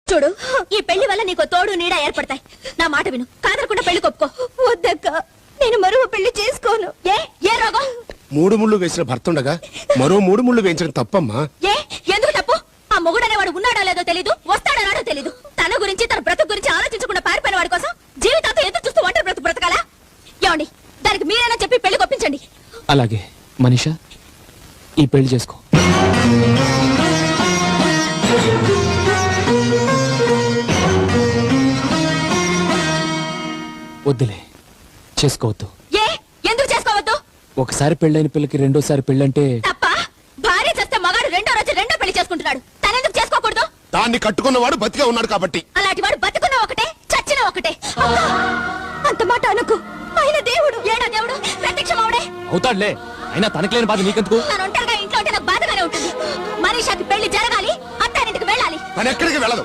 చూడు, ఈ పెళ్లి వల్ల నీకు తోడు నీడ ఏర్పడతాయి. నా మాట విను, కాదరకుండా పెళ్లి కొప్పుకో. వద్దక్క, నేను మరో పెళ్లి చేసుకోను. ఏ రోగం? 3 ముళ్ళు వేసిన భర్త ఉండగా మరో 3 ముళ్ళు వేయించడం తప్పమ్మా. ఎందుకు తప్పు? ఆ మొగుడనేవాడు ఉన్నాడో లేదో తెలీదు, వస్తాడో రాడో తెలీదు. తన గురించి తన బ్రతుకు గురించి ఆలోచించకుండా పారిపోయిన వాడి కోసం జీవితాంతో ఎదురు చూస్తూ ఒంటరి బ్రతుకు బ్రతకాలా? ఏమండి, దానికి మీరైనా చెప్పి పెళ్లి కొప్పించండి. అలాగే మనీషా, ఈ పెళ్లి చేసుకో. వద్దులే, చేసుకోవద్దు. ఎందుకు చేసుకోవద్దు? ఒకసారి పెళ్ళైన పిల్లకి రెండోసారి పెళ్ళంటే తప్ప. భార్య చేస్తే మగాడు రెండో రోజు రెండో పెళ్లి చేసుకుంటున్నాడు, తనెందుకు చేసుకోకూడదు? దాన్ని కట్టుకున్నవాడు బతికే ఉన్నాడు కాబట్టి. అలాంటి వాడు బతుకున్నా ఒకటే, చచ్చినా ఒకటే. అంత మాట అనుకు. ఆయన దేవుడు, ఏడా దేవుడు, ప్రత్యక్షమవుడే అవుతాడులే. అయినా తనకులేని బాధ నీకెందుకు? తను ఒంటరిగా ఇంట్లో ఉంటే నాకు బాధగానే ఉంటుంది. మనీషాకి పెళ్లి జరగాలి, అత్తారింటికి వెళ్ళాలి. తను ఎక్కడికి వెళ్ళదు.